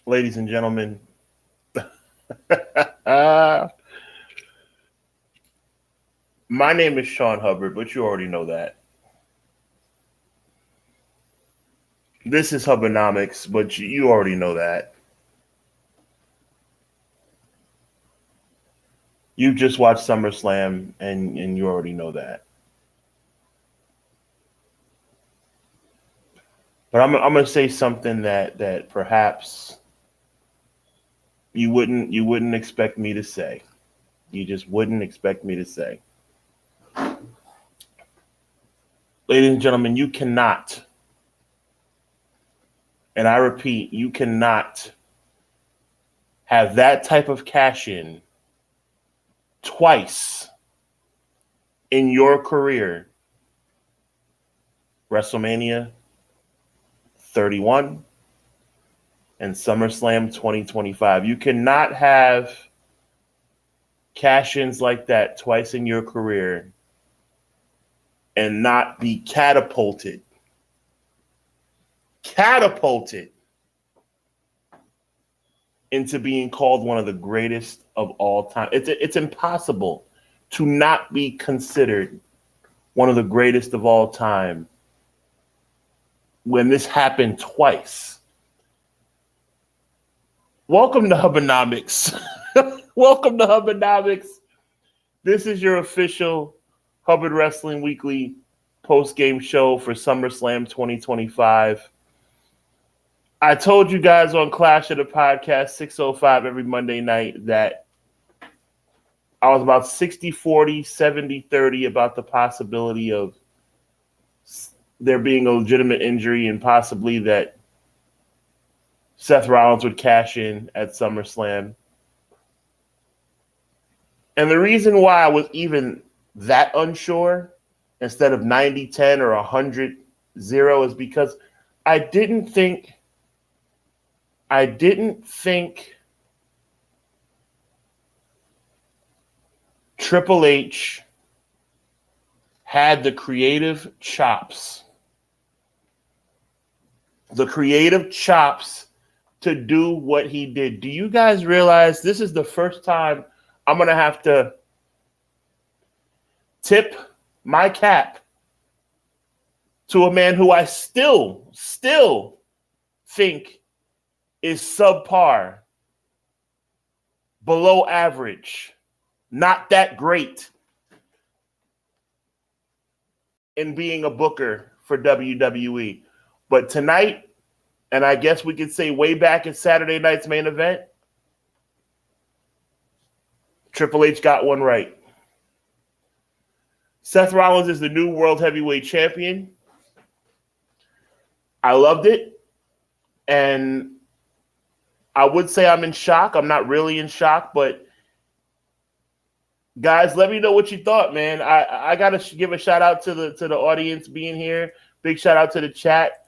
Ladies and gentlemen, my name is Sean Hubbard, but you already know that. This is HUBBanomics, but you already know that. You just watched SummerSlam, and you already know that. But I'm going to say something that perhaps you wouldn't expect me to say. You just wouldn't expect me to say. Ladies and gentlemen, you cannot, and I repeat, you cannot have that type of cash in twice in your career. WrestleMania 31 and SummerSlam 2025. You cannot have cash-ins like that twice in your career and not be catapulted into being called one of the greatest of all time. It's impossible to not be considered one of the greatest of all time when this happened twice. Welcome to HUBBanomics. Welcome to HUBBanomics. This is your official Hubbard Wrestling Weekly post-game show for SummerSlam 2025. I told you guys on Clash of the Podcast 605 every Monday night that I was about 60-40, 70-30 about the possibility of there being a legitimate injury and possibly that Seth Rollins would cash in at SummerSlam. And the reason why I was even that unsure instead of 90-10 or 100-0 is because I didn't think Triple H had the creative chops to do what he did. Do you guys realize this is the first time I'm going to have to tip my cap to a man who I still think is subpar, below average, not that great in being a booker for WWE. But tonight, and I guess we could say way back at Saturday night's main event, Triple H got one right. Seth Rollins is the new World Heavyweight Champion. I loved it. And I would say I'm in shock. I'm not really in shock, but guys, let me know what you thought, man. I got to give a shout out to the audience being here. Big shout out to the chat.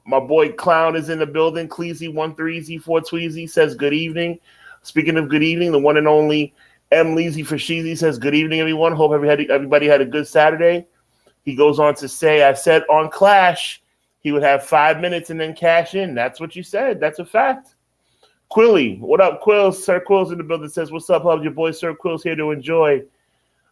My boy Clown is in the building. Cleasy13Z4 Tweezy says good evening. Speaking of good evening, the one and only M. Leezy for Sheezy says good evening, everyone. Hope everybody had a good Saturday. He goes on to say, I said on Clash he would have 5 minutes and then cash in. That's what you said. That's a fact. Quilly, what up, Quills? Sir Quills in the building says, what's up, Hub? Your boy Sir Quills here to enjoy.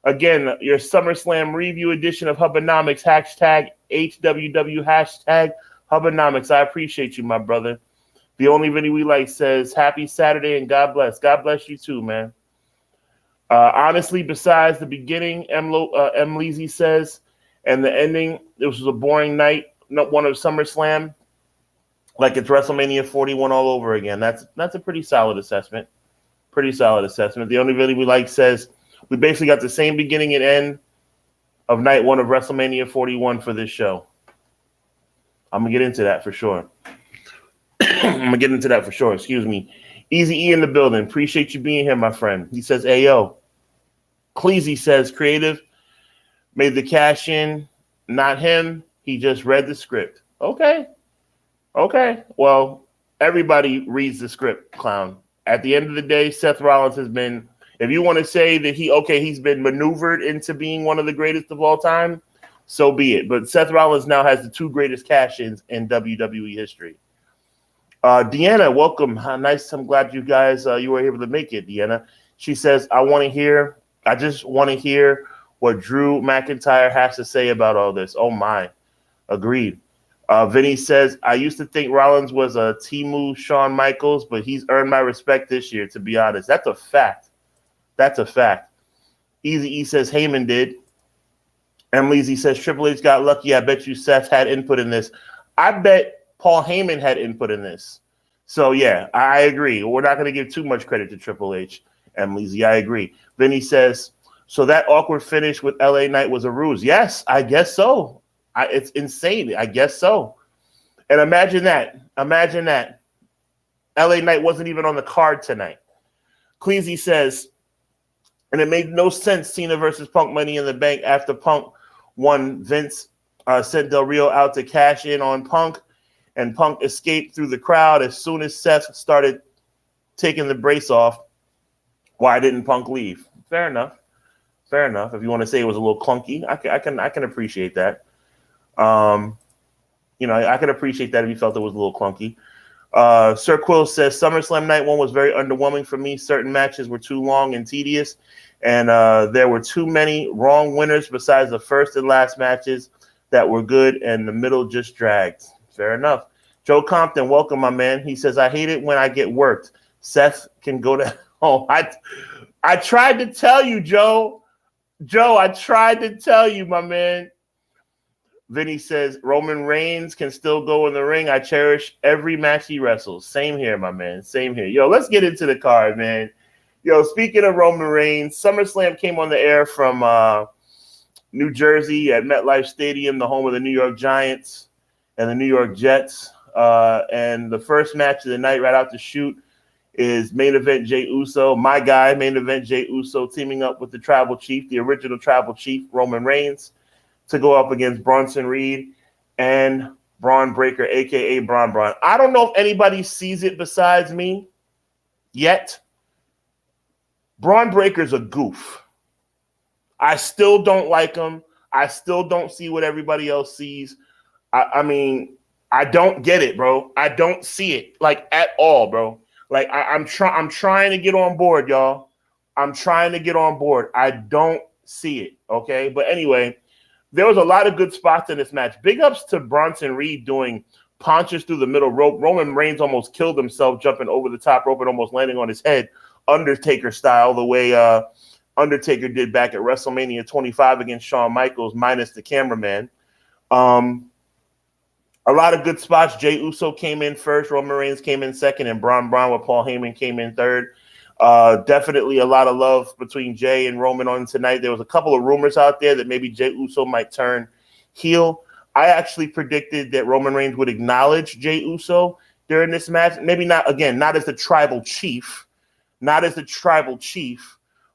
Again, your SummerSlam review edition of HUBBanomics, hashtag HWW, hashtag HUBBanomics. I appreciate you, my brother. The only video we like says, happy Saturday and God bless. God bless you too, man. Honestly, besides the beginning, M. Leezy says, and the ending, it was a boring night, not one of SummerSlam. Like it's WrestleMania 41 all over again. That's a pretty solid assessment. Pretty solid assessment. The only video we like says we basically got the same beginning and end of night one of WrestleMania 41 for this show. I'm going to get into that for sure. Excuse me. Easy E in the building. Appreciate you being here, my friend. He says, Ayo. Cleasy says, creative made the cash in, not him. He just read the script. Okay. Well, everybody reads the script, Clown. At the end of the day, Seth Rollins has been, if you want to say that he's been maneuvered into being one of the greatest of all time, so be it. But Seth Rollins now has the two greatest cash-ins in WWE history. Deanna, welcome. How nice. I'm glad you guys you were able to make it, Deanna. She says, I just want to hear what Drew McIntyre has to say about all this. Oh my. Agreed. Vinny says, I used to think Rollins was a Timu Shawn Michaels, but he's earned my respect this year, to be honest. That's a fact. That's a fact. Easy E says Heyman did. Emily Z says Triple H got lucky. I bet you Seth had input in this. I bet Paul Heyman had input in this. So, yeah, I agree. We're not going to give too much credit to Triple H. Emily Z, I agree. Vinny says, so that awkward finish with LA Knight was a ruse. Yes, I guess so. It's insane. I guess so. And imagine that. Imagine that. LA Knight wasn't even on the card tonight. Cleasy says, and it made no sense, Cena versus Punk Money in the Bank after Punk won. Vince sent Del Rio out to cash in on Punk, and Punk escaped through the crowd as soon as Seth started taking the brace off. Why didn't Punk leave? Fair enough. Fair enough. If you want to say it was a little clunky, I can appreciate that. I can appreciate that if you felt it was a little clunky. Sir Quill says SummerSlam Night 1 was very underwhelming for me. Certain matches were too long and tedious, and there were too many wrong winners besides the first and last matches that were good, and the middle just dragged. Fair enough. Joe Compton, welcome, my man. He says, I hate it when I get worked. Seth can go to home. I tried to tell you, Joe. Joe, I tried to tell you, my man. Vinny says, Roman Reigns can still go in the ring. I cherish every match he wrestles. Same here, my man. Same here. Yo, let's get into the card, man. Yo, speaking of Roman Reigns, SummerSlam came on the air from New Jersey at MetLife Stadium, the home of the New York Giants and the New York Jets. And the first match of the night right out the chute is main event Jey Uso, my guy, main event Jey Uso, teaming up with the Tribal Chief, the original Tribal Chief, Roman Reigns, to go up against Bronson Reed and Braun Breaker, a.k.a. Braun. I don't know if anybody sees it besides me yet. Braun Breaker's a goof. I still don't like him. I still don't see what everybody else sees. I mean, I don't get it, bro. I don't see it, like, at all, bro. Like, I'm trying to get on board, y'all. I'm trying to get on board. I don't see it, okay? But anyway, there was a lot of good spots in this match. Big ups to Bronson Reed doing punches through the middle rope. Roman Reigns almost killed himself jumping over the top rope and almost landing on his head, Undertaker style, the way Undertaker did back at WrestleMania 25 against Shawn Michaels, minus the cameraman. A lot of good spots. Jey Uso came in first, Roman Reigns came in second, and Braun with Paul Heyman came in third. Definitely a lot of love between Jey and Roman on tonight. There was a couple of rumors out there that maybe Jey Uso might turn heel. I actually predicted that Roman Reigns would acknowledge Jey Uso during this match. Maybe not, again, not as the Tribal Chief,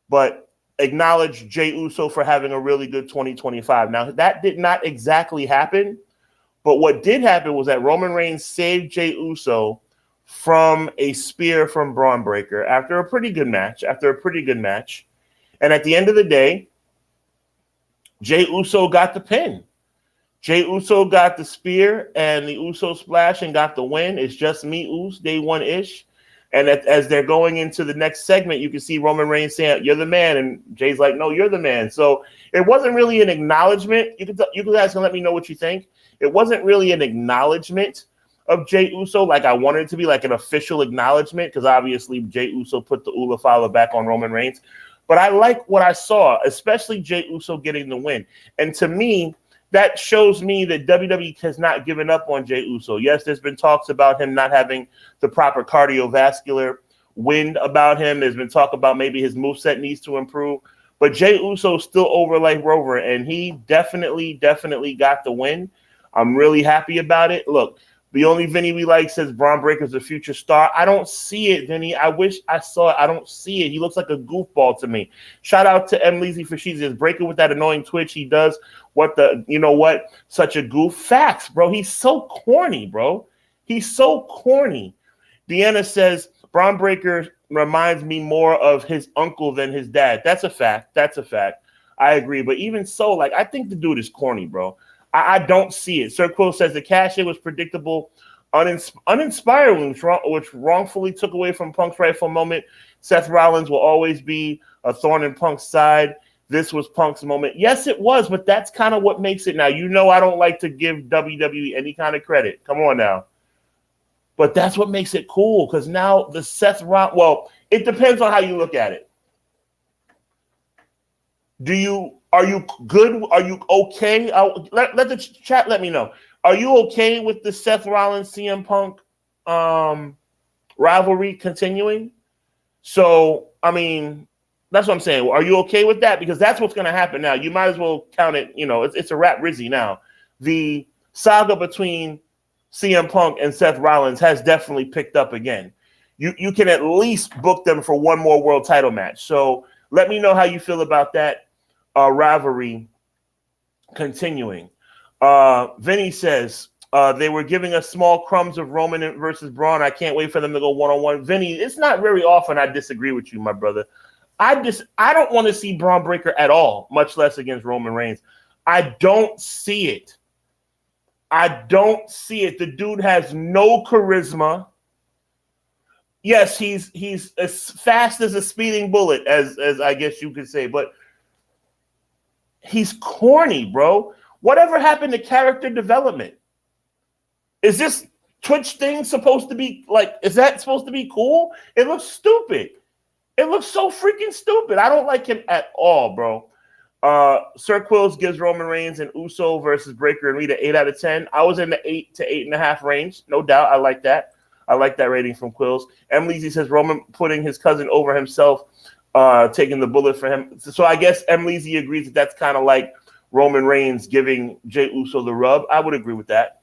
but acknowledge Jey Uso for having a really good 2025. Now, that did not exactly happen, but what did happen was that Roman Reigns saved Jey Uso from a spear from Braun Breaker after a pretty good match. And at the end of the day, Jey Uso got the pin. Jey Uso got the spear and the Uso splash and got the win. It's just me, Uso, day one-ish. And as they're going into the next segment, you can see Roman Reigns saying, you're the man. And Jay's like, no, you're the man. So it wasn't really an acknowledgement. You guys can let me know what you think. It wasn't really an acknowledgement of Jey Uso like I wanted it to be, like an official acknowledgement, because obviously Jey Uso put the Ula Fala back on Roman Reigns. But I like what I saw, especially Jey Uso getting the win. And to me, that shows me that WWE has not given up on Jey Uso. Yes, there's been talks about him not having the proper cardiovascular wind about him. There's been talk about maybe his moveset needs to improve. But Jey Uso's still over like Rover, and he definitely got the win. I'm really happy about it. Look, the only Vinny we like says Braun Breaker's a future star. I don't see it, Vinny. I wish I saw it. I don't see it. He looks like a goofball to me. Shout out to M. Leezy for she's just breaking with that annoying twitch. He does such a goof. Facts, bro. He's so corny, bro. He's so corny. Deanna says Braun Breaker reminds me more of his uncle than his dad. That's a fact. I agree. But even so, I think the dude is corny, bro. I don't see it. Sir Quill says the cash-in was predictable Uninspiring, which wrongfully took away from Punk's rightful moment. Seth Rollins will always be a thorn in Punk's side. This was Punk's moment. Yes, it was, but that's kind of what makes it now. You know I don't like to give WWE any kind of credit. Come on now. But that's what makes it cool, because now the Seth Rollins, well, it depends on how you look at it. Are you good? Are you okay? Let the chat let me know. Are you okay with the Seth Rollins CM Punk rivalry continuing? So, I mean, that's what I'm saying. Are you okay with that? Because that's what's going to happen now. You might as well count it. You know, it's a wrap Rizzy now. The saga between CM Punk and Seth Rollins has definitely picked up again. You can at least book them for one more world title match. So let me know how you feel about that rivalry continuing. Vinny says, they were giving us small crumbs of Roman versus Braun. I can't wait for them to go one-on-one. Vinny, it's not very often I disagree with you, my brother. I don't want to see Braun Breaker at all, much less against Roman Reigns. I don't see it. The dude has no charisma. Yes, he's as fast as a speeding bullet, as I guess you could say, but he's corny, bro. Whatever happened to character development? Is this Twitch thing supposed to be like, is that supposed to be cool? It looks stupid. It looks so freaking stupid. I don't like him at all, bro. Sir Quills gives Roman Reigns and Uso versus Breaker and Rita 8 out of 10. I was in the 8 to 8.5 range. No doubt. I like that. I like that rating from Quills. M. Leezy says Roman putting his cousin over himself, taking the bullet for him. So I guess M. Leezy agrees that that's kind of like Roman Reigns giving Jey Uso the rub. I would agree with that.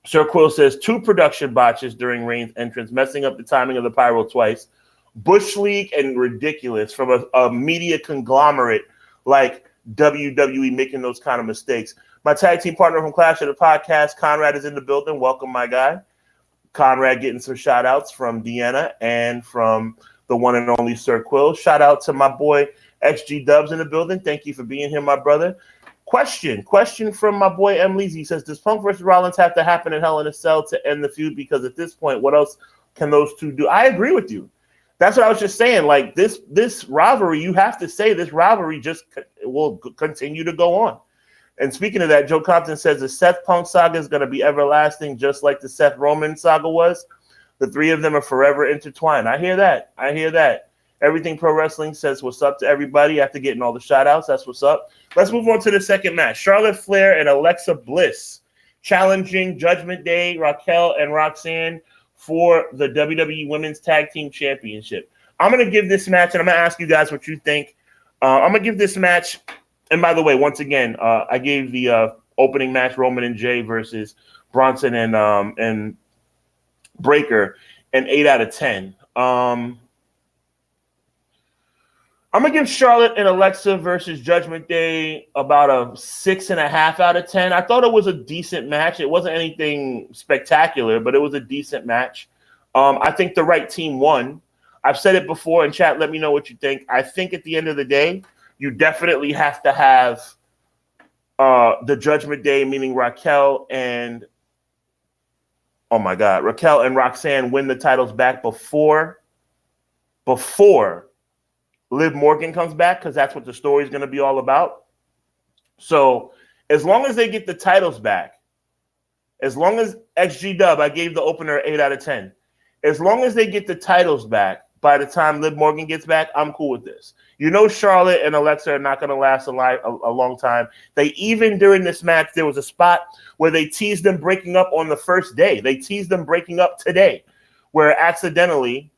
Sir Quill says 2 production botches during Reigns' entrance, messing up the timing of the pyro twice. Bush League and ridiculous from a media conglomerate like WWE making those kind of mistakes. My tag team partner from Clash of the Podcast, Conrad, is in the building. Welcome, my guy. Conrad getting some shout outs from Deanna and from the one and only Sir Quill. Shout out to my boy XG Dubs in the building. Thank you for being here, my brother. Question from my boy M. Leezy. He says, does Punk versus Rollins have to happen in Hell in a Cell to end the feud? Because at this point, what else can those two do? I agree with you. That's what I was just saying. Like this rivalry, you have to say this rivalry just will continue to go on. And speaking of that, Joe Compton says the Seth Punk saga is going to be everlasting, just like the Seth Roman saga was. The three of them are forever intertwined. I hear that. Everything Pro Wrestling says what's up to everybody after getting all the shout outs. That's what's up. Let's move on to the second match. Charlotte Flair and Alexa Bliss challenging Judgment Day, Raquel and Roxanne for the WWE Women's Tag Team Championship. I'm going to give this match, and I'm going to ask you guys what you think. I'm going to give this match, and by the way, once again, I gave the opening match, Roman and Jay versus Bronson and Breaker, an 8 out of 10. I'm going to give Charlotte and Alexa versus Judgment Day about a 6.5 out of 10. I thought it was a decent match. It wasn't anything spectacular, but it was a decent match. I think the right team won. I've said it before in chat. Let me know what you think. I think at the end of the day, you definitely have to have the Judgment Day, meaning Raquel and Roxanne win the titles back before Liv Morgan comes back, because that's what the story is going to be all about. So as long as they get the titles back, as long as XG Dub, I gave the opener 8 out of 10. As long as they get the titles back by the time Liv Morgan gets back, I'm cool with this. You know Charlotte and Alexa are not going to last a long time. They even during this match, there was a spot where they teased them breaking up on the first day. They teased them breaking up today, where accidentally,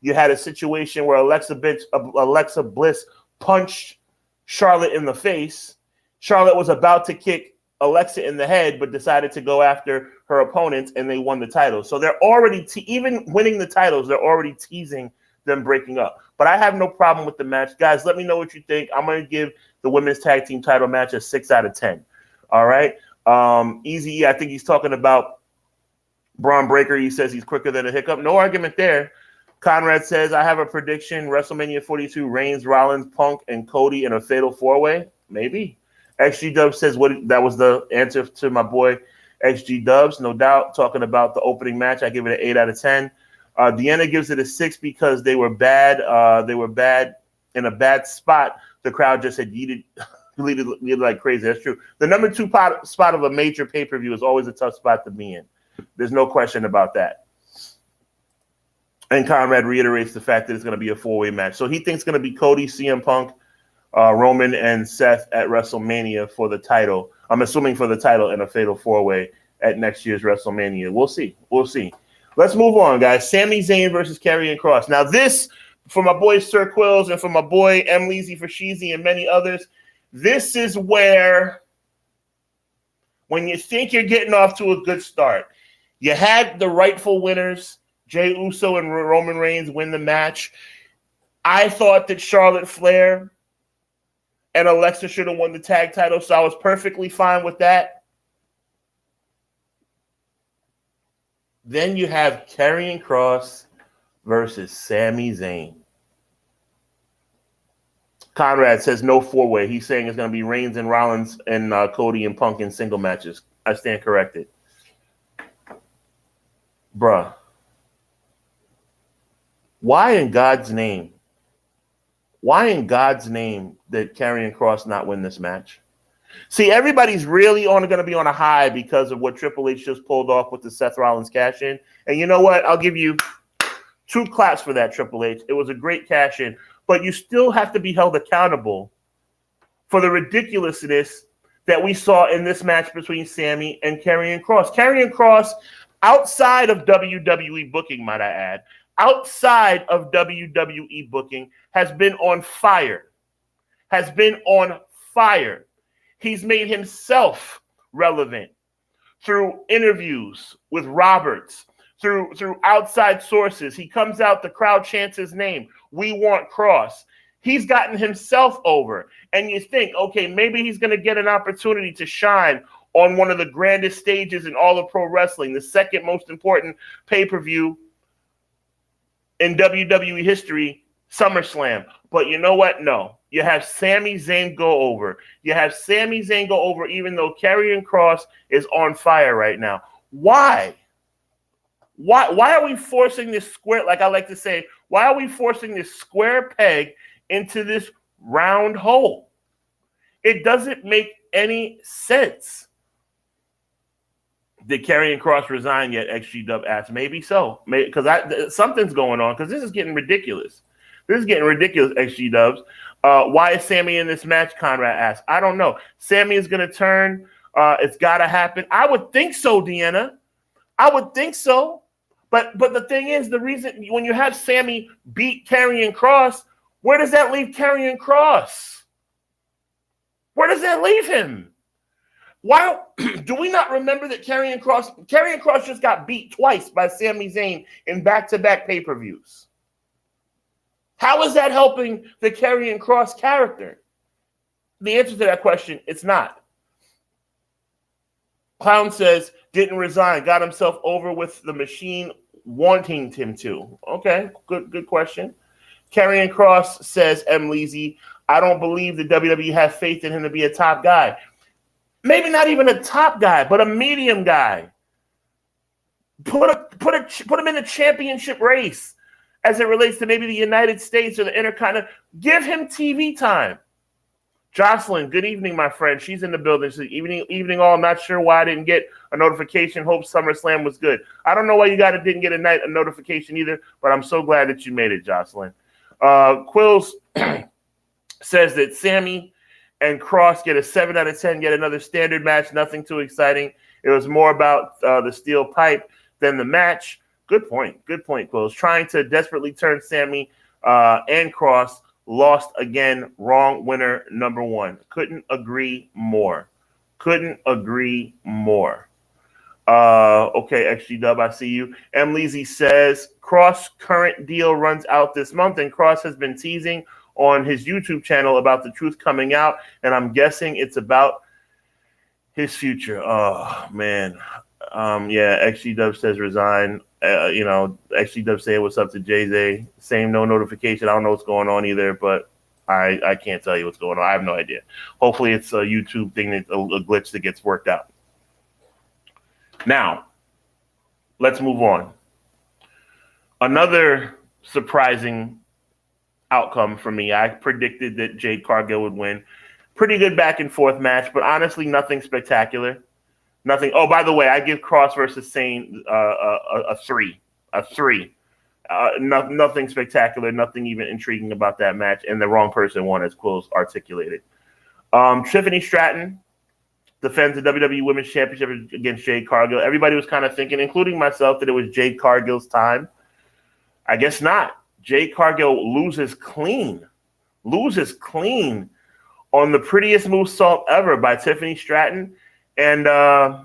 you had a situation where Alexa Bliss punched Charlotte in the face. Charlotte was about to kick Alexa in the head, but decided to go after her opponents, and they won the title. So they're already, even winning the titles, they're already teasing them breaking up. But I have no problem with the match. Guys, let me know what you think. I'm going to give the women's tag team title match a 6 out of 10. All right? Easy, I think he's talking about Braun Breaker. He says he's quicker than a hiccup. No argument there. Conrad says, I have a prediction. WrestleMania 42, Reigns, Rollins, Punk, and Cody in a fatal four-way. Maybe. XG Dub says that was the answer to my boy XG Dubs, no doubt, talking about the opening match. I give it an 8 out of 10. Deanna gives it a 6 because they were bad. They were bad in a bad spot. The crowd just had yeeted like crazy. That's true. The number 2 spot of a major pay-per-view is always a tough spot to be in. There's no question about that. And Conrad reiterates the fact that it's going to be a 4-way match. So he thinks it's going to be Cody, CM Punk, Roman, and Seth at WrestleMania for the title. I'm assuming for the title in a fatal 4-way at next year's WrestleMania. We'll see. We'll see. Let's move on, guys. Sami Zayn versus Karrion Kross. Now this, for my boy Sir Quills and for my boy M. Leezy for Sheezy and many others, this is where, when you think you're getting off to a good start, you had the rightful winners, Jey Uso and Roman Reigns, win the match. I thought that Charlotte Flair and Alexa should have won the tag title, so I was perfectly fine with that. Then you have Karrion Kross versus Sami Zayn. Conrad says no 4-way. He's saying it's going to be Reigns and Rollins and Cody and Punk in single matches. I stand corrected. Bruh. Why in God's name? Why in God's name did Karrion Kross not win this match? See, everybody's really going to be on a high because of what Triple H just pulled off with the Seth Rollins cash-in. And you know what? I'll give you 2 claps for that, Triple H. It was a great cash-in. But you still have to be held accountable for the ridiculousness that we saw in this match between Sami and Karrion Kross. Karrion Kross, outside of WWE booking, might I add, outside of WWE booking, has been on fire. Has been on fire. He's made himself relevant through interviews with Roberts, through outside sources. He comes out, the crowd chants his name. We want Kross. He's gotten himself over. And you think, okay, maybe he's going to get an opportunity to shine on one of the grandest stages in all of pro wrestling, the second most important pay-per-view in WWE history, SummerSlam. But you know what? No. You have Sami Zayn go over. You have Sami Zayn go over even though Karrion Kross is on fire right now. Why? Why are we forcing this square, like I like to say, why are we forcing this square peg into this round hole? It doesn't make any sense. Did Karrion Kross resign yet? XG Dub asked. Maybe so. Because something's going on, because this is getting ridiculous. This is getting ridiculous, XG Dubs. Why is Sami in this match? Conrad asked. I don't know. Sami is going to turn. It's got to happen. I would think so, Deanna. I would think so. But the thing is, the reason when you have Sami beat Karrion Kross, where does that leave Karrion Kross? Where does that leave him? Why do we not remember that Karrion Kross just got beat twice by Sami Zayn in back-to-back pay-per-views? How is that helping the Karrion Kross character? The answer to that question, it's not. Clown says, didn't resign, got himself over with the machine wanting him to. Okay, good question. Karrion Kross says, M. Leezy, I don't believe the WWE have faith in him to be a top guy. Maybe not even a top guy, but a medium guy. Put him in a championship race as it relates to maybe the United States or the Intercontinental. Give him TV time. Jocelyn, good evening, my friend. She's in the building. So evening all. I'm not sure why I didn't get a notification. Hope SummerSlam was good. I don't know why you didn't get a notification either, but I'm so glad that you made it, Jocelyn. Quills says that Sami and Kross get a 7 out of 10, yet another standard match, nothing too exciting. It was more about the steel pipe than the match. Good point, Quills. Trying to desperately turn Sami and Kross. Lost again. Wrong winner number 1. Couldn't agree more. Okay, XG Dub, I see you. M. Leezy says, Kross current deal runs out this month, and Kross has been teasing on his YouTube channel about the truth coming out, and I'm guessing it's about his future. Oh, man. Yeah, XG Dub says resign. XG Dub say what's up to Jay-Z. Same, no notification. I don't know what's going on either, but I can't tell you what's going on. I have no idea. Hopefully it's a YouTube thing, a glitch that gets worked out. Now, let's move on. Another surprising outcome for me. I predicted that Jade Cargill would win. Pretty good back and forth match, but honestly, nothing spectacular. Nothing. Oh, by the way, I give Kross versus Zayn a 3. A 3. Nothing spectacular, nothing even intriguing about that match, and the wrong person won, as Quill's articulated. Tiffany Stratton defends the WWE Women's Championship against Jade Cargill. Everybody was kind of thinking, including myself, that it was Jade Cargill's time. I guess not. Jade Cargill loses clean on the prettiest moonsault ever by Tiffany Stratton. And I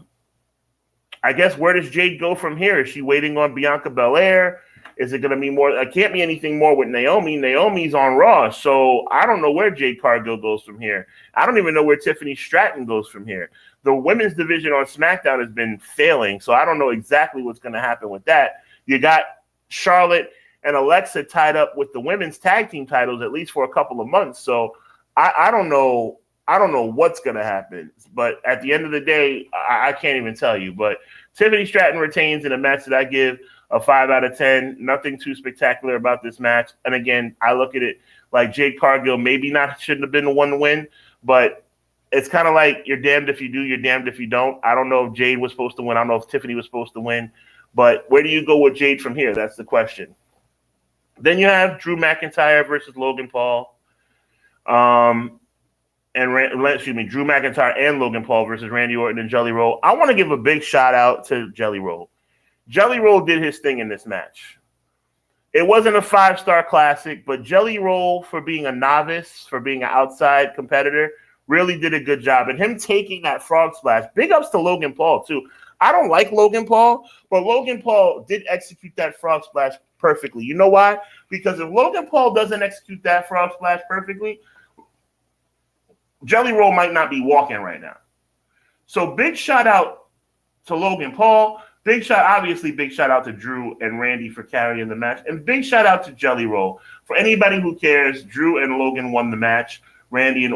guess where does Jade go from here? Is she waiting on Bianca Belair? Is it going to be more? It can't be anything more with Naomi. Naomi's on Raw, so I don't know where Jade Cargill goes from here. I don't even know where Tiffany Stratton goes from here. The women's division on SmackDown has been failing, so I don't know exactly what's going to happen with that. You got Charlotte and Alexa tied up with the women's tag team titles at least for a couple of months, so I don't know. I don't know what's going to happen, but at the end of the day, I can't even tell you. But Tiffany Stratton retains in a match that I give a 5 out of 10. Nothing too spectacular about this match. And again, I look at it like Jade Cargill shouldn't have been the one to win, but it's kind of like you're damned if you do, you're damned if you don't. I don't know if Jade was supposed to win. I don't know if Tiffany was supposed to win, but where do you go with Jade from here? That's the question. Then you have Drew McIntyre versus Logan Paul. Drew McIntyre and Logan Paul versus Randy Orton and Jelly Roll. I want to give a big shout out to Jelly Roll. Jelly Roll did his thing in this match. It wasn't a 5-star classic, but Jelly Roll, for being a novice, for being an outside competitor, really did a good job. And him taking that frog splash, big ups to Logan Paul, too. I don't like Logan Paul, but Logan Paul did execute that frog splash perfectly. You know why? Because if Logan Paul doesn't execute that frog splash perfectly, Jelly Roll might not be walking right now. So big shout out to Logan Paul. Big shout out to Drew and Randy for carrying the match. And big shout out to Jelly Roll. For anybody who cares, Drew and Logan won the match. Randy and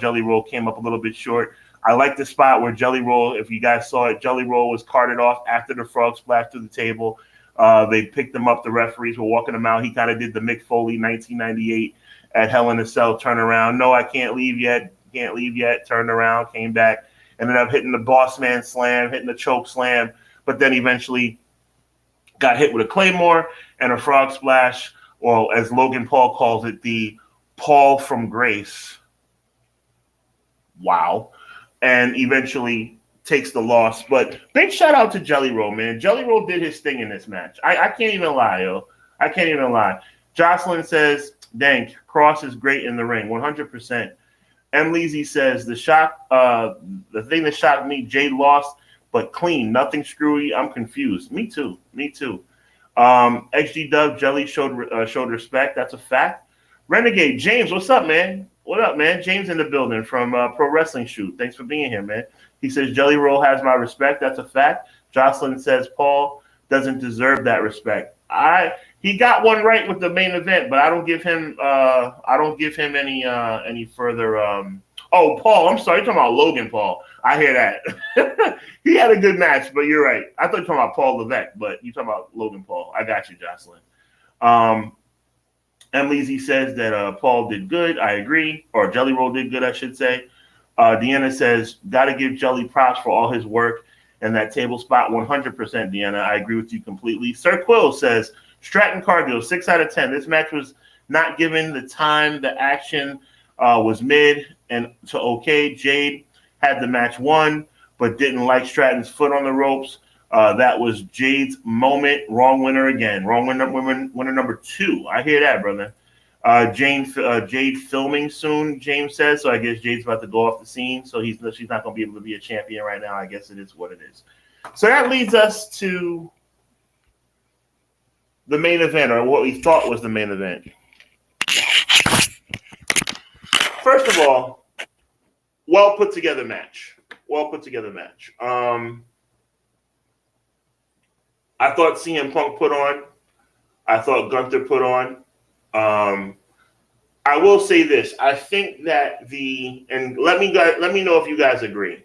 Jelly Roll came up a little bit short. I like the spot where Jelly Roll, if you guys saw it, Jelly Roll was carted off after the frog splash to the table. They picked him up. The referees were walking him out. He kind of did the Mick Foley 1998 at Hell in a Cell turnaround. No, I can't leave yet. Turned around, came back, ended up hitting the boss man slam, hitting the choke slam, but then eventually got hit with a Claymore and a frog splash, or as Logan Paul calls it, the Paul from Grace. Wow. And eventually takes the loss. But big shout out to Jelly Roll, man. Jelly Roll did his thing in this match. I can't even lie, yo. I can't even lie. Jocelyn says, dang, Kross is great in the ring, 100%. M. Leezy says, the thing that shocked me, Jade lost, but clean, nothing screwy. I'm confused. Me too. XG Dub Jelly showed respect. That's a fact. Renegade James, what's up, man? What up, man? James in the building from Pro Wrestling Shoot. Thanks for being here, man. He says Jelly Roll has my respect. That's a fact. Jocelyn says Paul doesn't deserve that respect. He got one right with the main event, but I don't give him any further. Oh, Paul, I'm sorry, you're talking about Logan Paul. I hear that. He had a good match, but you're right. I thought you were talking about Paul Levesque, but you're talking about Logan Paul. I got you, Jocelyn. Emily says that Paul did good. I agree. Or Jelly Roll did good, I should say. Deanna says, got to give Jelly props for all his work and that table spot. 100%, Deanna. I agree with you completely. Sir Quill says, Stratton Cargill, 6 out of 10. This match was not given the time. The action was mid and to okay. Jade had the match won, but didn't like Stratton's foot on the ropes. That was Jade's moment. Wrong winner again. Wrong winner number 2. I hear that, brother. Jade filming soon, James says. So I guess Jade's about to go off the scene. So she's not going to be able to be a champion right now. I guess it is what it is. So that leads us to the main event, or what we thought was the main event. First of all, well put together match. I thought CM Punk put on. I thought Gunther put on. I will say this. I think that and let me know if you guys agree.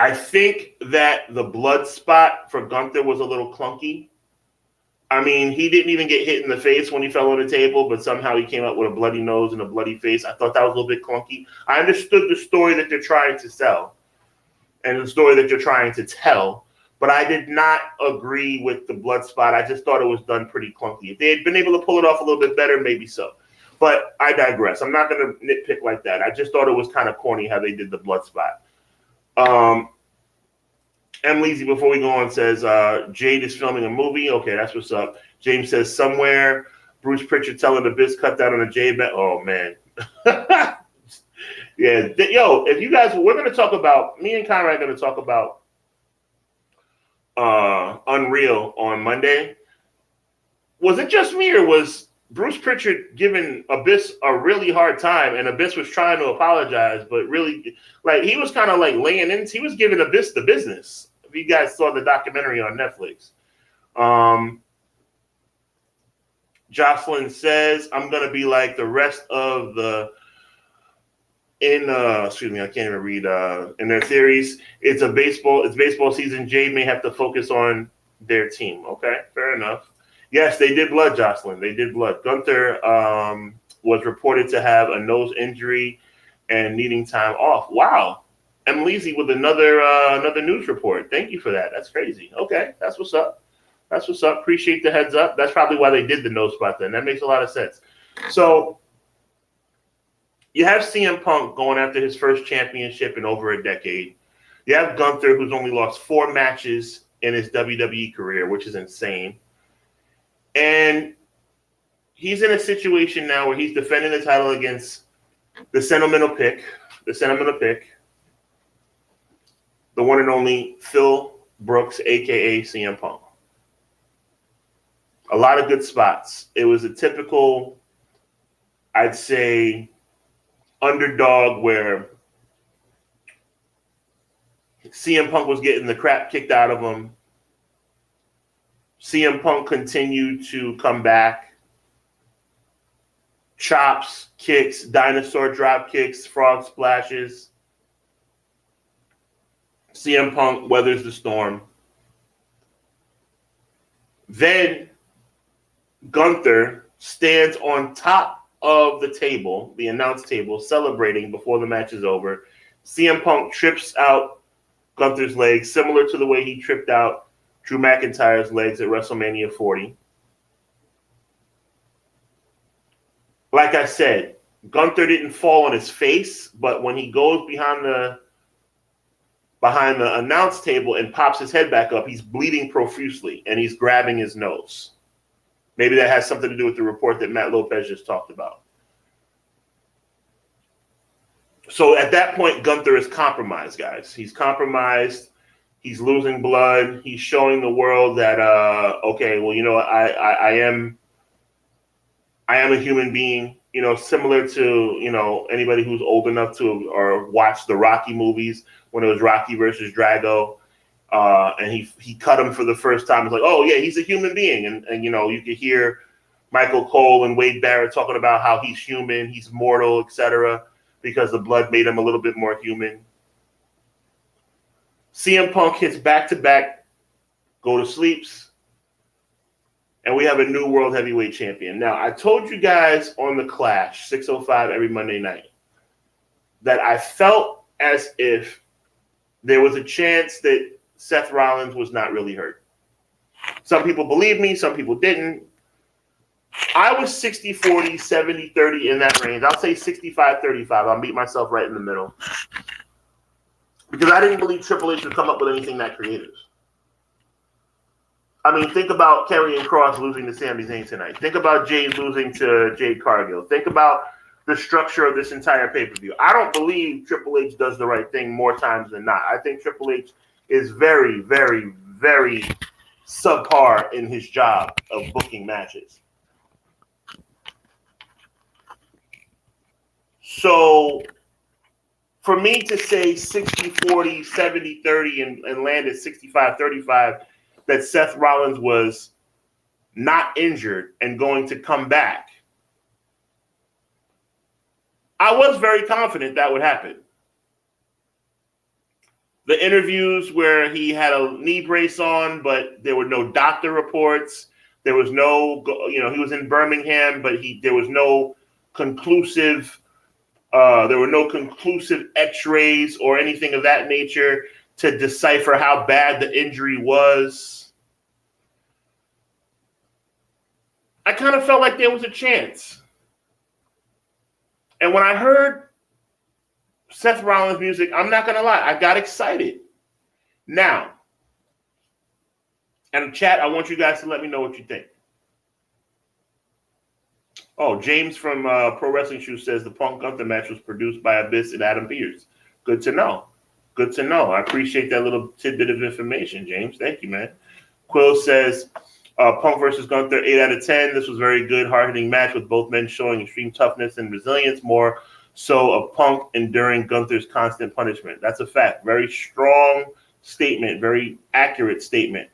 I think that the blood spot for Gunther was a little clunky. I mean, he didn't even get hit in the face when he fell on the table, but somehow he came up with a bloody nose and a bloody face. I thought that was a little bit clunky. I understood the story that they're trying to sell and the story that you're trying to tell, but I did not agree with the blood spot. I just thought it was done pretty clunky. If they had been able to pull it off a little bit better, maybe so. But I digress. I'm not going to nitpick like that. I just thought it was kind of corny how they did the blood spot. M. Leezy, before we go on, says Jade is filming a movie. Okay, that's what's up. James says somewhere Bruce Pritchard telling the biz cut down on a Jade. Oh, man. Yeah. Yo, if you guys, we're going to talk about, me and Conrad are going to talk about Unreal on Monday. Was it just me or was Bruce Pritchard giving Abyss a really hard time and Abyss was trying to apologize, but really, like, he was kind of like laying in, he was giving Abyss the business. If you guys saw the documentary on Netflix. Jocelyn says, I'm going to be like the rest of the, excuse me, I can't even read, in their theories, it's baseball season. Jade may have to focus on their team. Okay, fair enough. Yes, they did blood, Jocelyn. They did blood. Gunther was reported to have a nose injury and needing time off. Wow. M. Leezy with another news report. Thank you for that. That's crazy. Okay, that's what's up. That's what's up. Appreciate the heads up. That's probably why they did the nose spot then. That makes a lot of sense. So you have CM Punk going after his first championship in over a decade. You have Gunther, who's only lost 4 matches in his WWE career, which is insane. And he's in a situation now where he's defending the title against the sentimental pick, the one and only Phil Brooks, a.k.a. CM Punk. A lot of good spots. It was a typical, I'd say, underdog where CM Punk was getting the crap kicked out of him. CM Punk continued to come back. Chops, kicks, dinosaur drop kicks, frog splashes. CM Punk weathers the storm. Then Gunther stands on top of the table, the announce table, celebrating before the match is over. CM Punk trips out Gunther's legs, similar to the way he tripped out Drew McIntyre's legs at WrestleMania 40. Like I said, Gunther didn't fall on his face, but when he goes behind the announce table and pops his head back up, he's bleeding profusely and he's grabbing his nose. Maybe that has something to do with the report that Matt Lopez just talked about. So at that point, Gunther is compromised, guys. He's compromised. He's losing blood. He's showing the world that, okay, well, you know, I am a human being, you know, similar to, you know, anybody who's old enough to or watch the Rocky movies when it was Rocky versus Drago. And he cut him for the first time. It's like, oh, yeah, he's a human being. And you know, you could hear Michael Cole and Wade Barrett talking about how he's human, he's mortal, etc., because the blood made him a little bit more human. CM Punk hits back-to-back go-to-sleeps, and we have a new World Heavyweight Champion. Now, I told you guys on the Clash, 6:05 every Monday night, that I felt as if there was a chance that Seth Rollins was not really hurt. Some people believed me, some people didn't. I was 60-40, 70-30 in that range. I'll say 65-35. I'll meet myself right in the middle. Because I didn't believe Triple H would come up with anything that creative. I mean, think about Karrion Kross losing to Sami Zayn tonight. Think about Jade losing to Jade Cargill. Think about the structure of this entire pay-per-view. I don't believe Triple H does the right thing more times than not. I think Triple H is very, very, very subpar in his job of booking matches. So for me to say 60-40, 70-30 and land at 65-35, that Seth Rollins was not injured and going to come back, I was very confident that would happen. the interviews where he had a knee brace on, but there were no doctor reports. There was no, he was in Birmingham, but there was no conclusive, X-rays or anything of that nature to decipher how bad the injury was. I kind of felt like there was a chance. And when I heard Seth Rollins music, I'm not going to lie, I got excited. Now, and chat, I want you guys to let me know what you think. Oh, James from Pro Wrestling Shoes says the Punk Gunther match was produced by Abyss and Adam Pearce. Good to know. Good to know. I appreciate that little tidbit of information, James. Thank you, man. Quill says Punk versus Gunther, 8 out of 10. This was a very good, hard-hitting match with both men showing extreme toughness and resilience, more so of Punk enduring Gunther's constant punishment. That's a fact. Very strong statement, very accurate statement.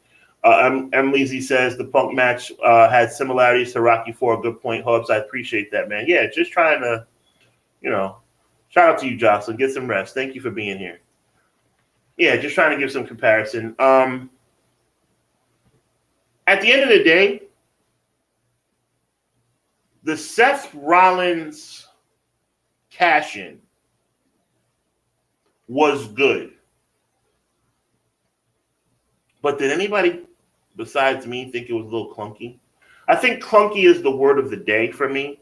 M. Leezy says the Punk match had similarities to Rocky IV. Good point, Hubbs. I appreciate that, man. Yeah, just trying to, shout out to you, Jocelyn. Get some rest. Thank you for being here. Yeah, just trying to give some comparison. At the end of the day, the Seth Rollins cash-in was good. But did anybody besides me think it was a little clunky? I think clunky is the word of the day for me.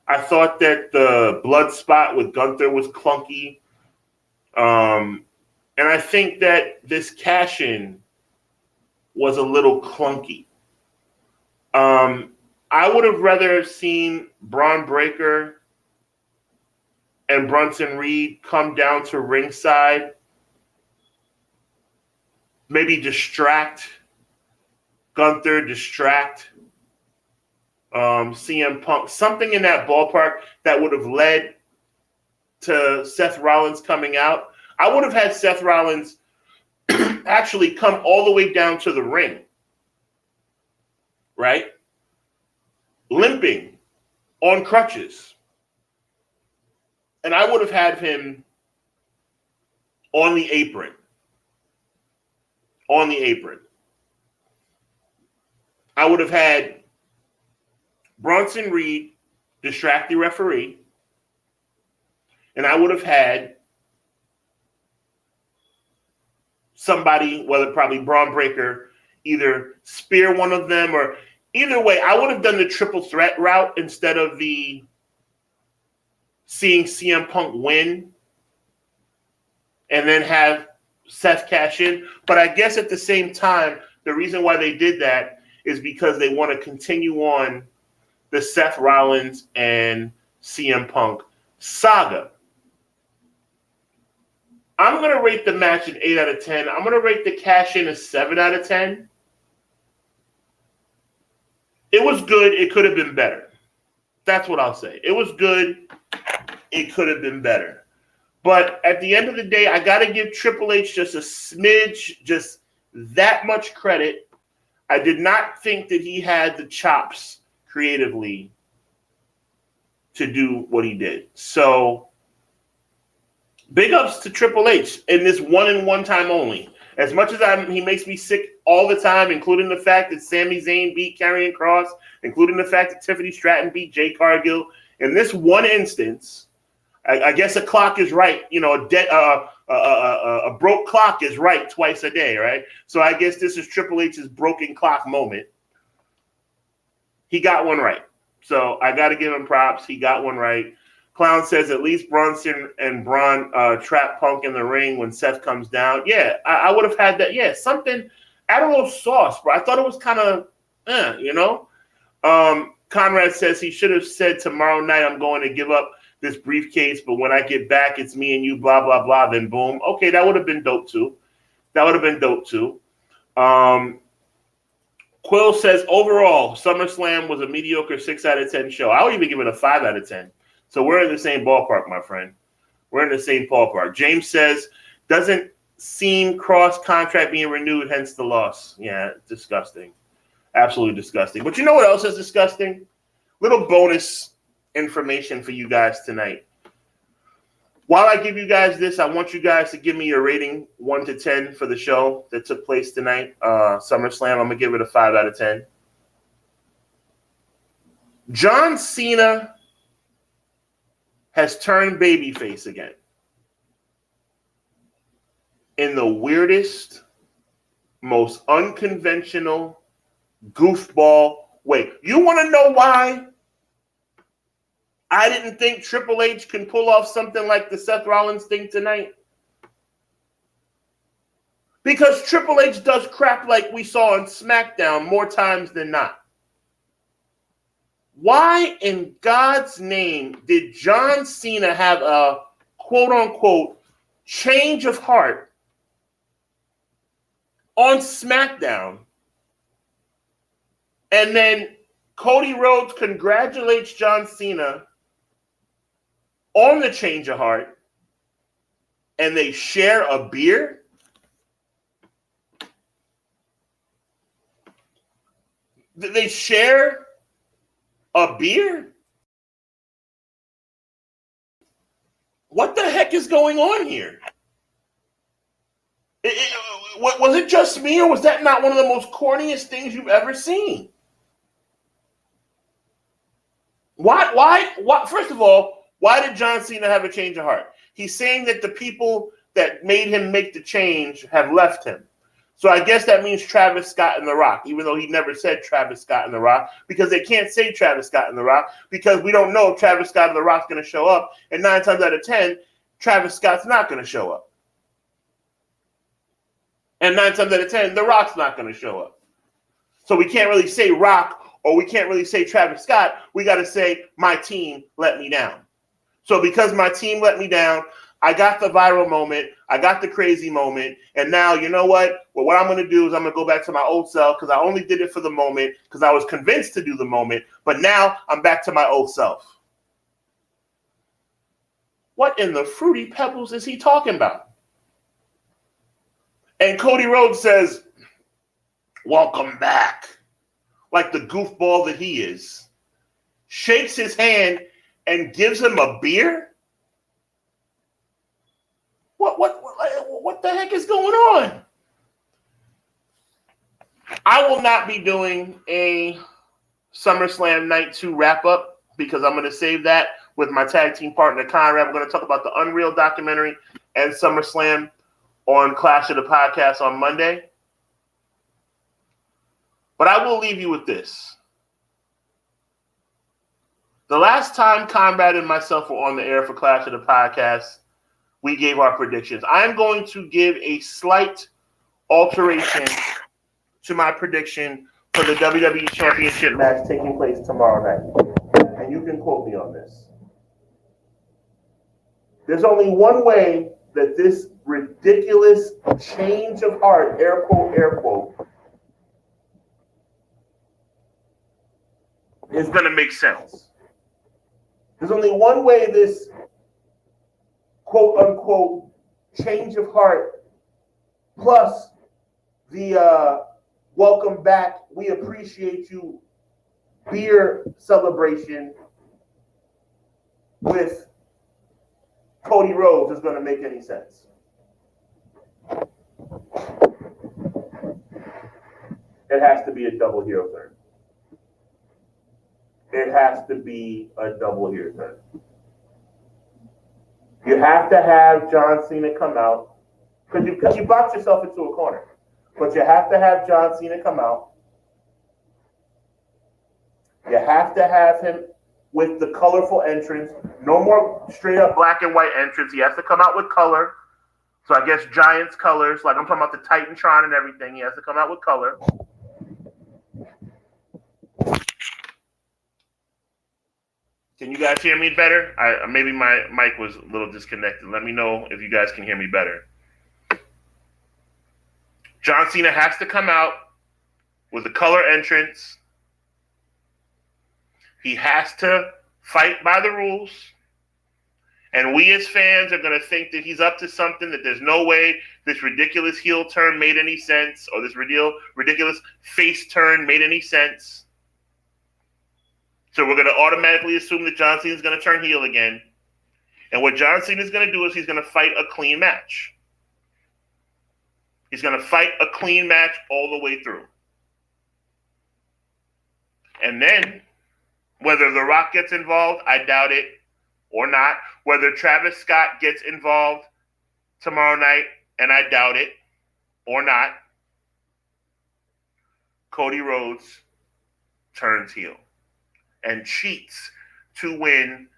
I thought that the blood spot with Gunther was clunky. And I think that this cash-in was a little clunky. I would have rather seen Braun Breaker and Bronson Reed come down to ringside, maybe distract Gunther, distract CM Punk, something in that ballpark that would have led to Seth Rollins coming out. I would have had Seth Rollins actually come all the way down to the ring, right? Limping on crutches. And I would have had him on the apron. On the apron. I would have had Bronson Reed distract the referee. And I would have had somebody, whether probably Braun Breaker, either spear one of them or either way. I would have done the triple threat route instead of the seeing CM Punk win and then have Seth cash in. But I guess at the same time, the reason why they did that is because they want to continue on the Seth Rollins and CM Punk saga. I'm going to rate the match an 8 out of 10. I'm going to rate the cash-in a 7 out of 10. It was good. It could have been better. That's what I'll say. It was good. It could have been better. But at the end of the day, I got to give Triple H just a smidge, just that much credit. I did not think that he had the chops creatively to do what he did. So big ups to Triple H in this one and one time only. As much as he makes me sick all the time, including the fact that Sami Zayn beat Karrion Kross, including the fact that Tiffany Stratton beat Jay Cargill. In this one instance, I guess a clock is right. A broke clock is right twice a day, right? So I guess this is Triple H's broken clock moment. He got one right. So I got to give him props. He got one right. Clown says at least Bronson and Braun trap Punk in the ring when Seth comes down. Yeah, I would have had that. Yeah, something, add a little sauce, bro. I thought it was kind of, Conrad says he should have said tomorrow night I'm going to give up this briefcase, but when I get back, it's me and you, blah, blah, blah, then boom. Okay, that would have been dope too. Quill says overall, SummerSlam was a mediocre 6 out of 10 show. I would even give it a 5 out of 10. So we're in the same ballpark, my friend. We're in the same ballpark. James says, doesn't seem Kross contract being renewed, hence the loss. Yeah, disgusting. Absolutely disgusting. But you know what else is disgusting? Little bonus information for you guys tonight. While I give you guys this, I want you guys to give me your rating 1 to 10 for the show that took place tonight, SummerSlam. I'm going to give it a 5 out of 10. John Cena has turned babyface again in the weirdest, most unconventional, goofball way. You want to know why I didn't think Triple H can pull off something like the Seth Rollins thing tonight? Because Triple H does crap like we saw on SmackDown more times than not. Why in God's name did John Cena have a quote-unquote change of heart on SmackDown, and then Cody Rhodes congratulates John Cena on the change of heart, and they share a beer? They share a beer? What the heck is going on here? Was it just me, or was that not one of the most corniest things you've ever seen? Why? First of all, why did John Cena have a change of heart? He's saying that the people that made him make the change have left him. So I guess that means Travis Scott and The Rock, even though he never said Travis Scott and The Rock, because they can't say Travis Scott and The Rock, because we don't know if Travis Scott and The Rock's going to show up, and 9 times out of 10, Travis Scott's not going to show up. And 9 times out of 10, The Rock's not going to show up. So we can't really say Rock, or we can't really say Travis Scott. We got to say, my team let me down. So because my team let me down, I got the viral moment, I got the crazy moment, and now, you know what? Well, what I'm going to do is I'm going to go back to my old self, because I only did it for the moment, because I was convinced to do the moment, but now I'm back to my old self. What in the Fruity Pebbles is he talking about? And Cody Rhodes says, welcome back, like the goofball that he is, shakes his hand and gives him a beer? What the heck is going on? I will not be doing a SummerSlam Night 2 wrap-up, because I'm going to save that with my tag team partner, Conrad. We're going to talk about the Unreal documentary and SummerSlam on Clash of the Podcast on Monday. But I will leave you with this. The last time Conrad and myself were on the air for Clash of the Podcast, we gave our predictions. I'm going to give a slight alteration to my prediction for the WWE Championship match taking place tomorrow night. And you can quote me on this. There's only one way that this ridiculous change of heart, air quote, is going to make sense. There's only one way this quote-unquote change of heart plus the welcome back, we appreciate you beer celebration with Cody Rhodes is going to make any sense. It has to be a double heel turn. It has to be a double heel turn. You have to have John Cena come out, because you box yourself into a corner. But you have to have John Cena come out. You have to have him with the colorful entrance. No more straight up black and white entrance. He has to come out with color. So I guess Giants colors, like I'm talking about the Titantron and everything. He has to come out with color. Can you guys hear me better? Maybe my mic was a little disconnected. Let me know if you guys can hear me better. John Cena has to come out with a color entrance. He has to fight by the rules. And we as fans are going to think that he's up to something, that there's no way this ridiculous heel turn made any sense, or this ridiculous face turn made any sense. So we're going to automatically assume that John Cena is going to turn heel again. And what John Cena is going to do is he's going to fight a clean match. He's going to fight a clean match all the way through. And then, whether The Rock gets involved, I doubt it, or not. Whether Travis Scott gets involved tomorrow night, and I doubt it, or not, Cody Rhodes turns heel and cheats to win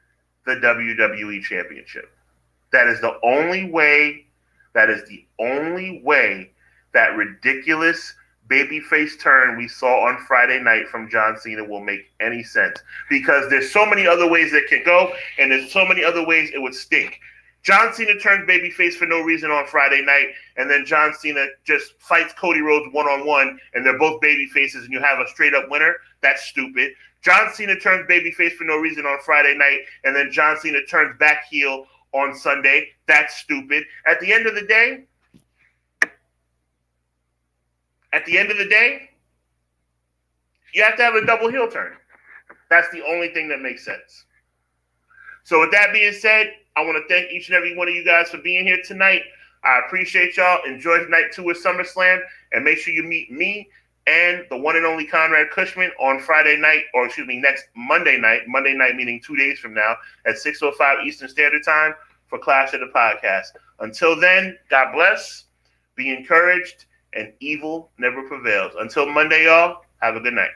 the WWE Championship. That is the only way that ridiculous babyface turn we saw on Friday night from John Cena will make any sense. Because there's so many other ways that can go, and there's so many other ways it would stink. John Cena turns babyface for no reason on Friday night, and then John Cena just fights Cody Rhodes one-on-one, and they're both babyfaces, and you have a straight-up winner. That's stupid. John Cena turns babyface for no reason on Friday night, and then John Cena turns back heel on Sunday. That's stupid. At the end of the day, you have to have a double heel turn. That's the only thing that makes sense. So with that being said, I want to thank each and every one of you guys for being here tonight. I appreciate y'all. Enjoy night 2 of SummerSlam, and make sure you meet me and the one and only Conrad Cushman on Friday night, or excuse me, next Monday night meaning 2 days from now at 6:05 Eastern Standard Time for Clash of the Podcast. Until then, God bless, be encouraged, and evil never prevails. Until Monday, y'all, have a good night.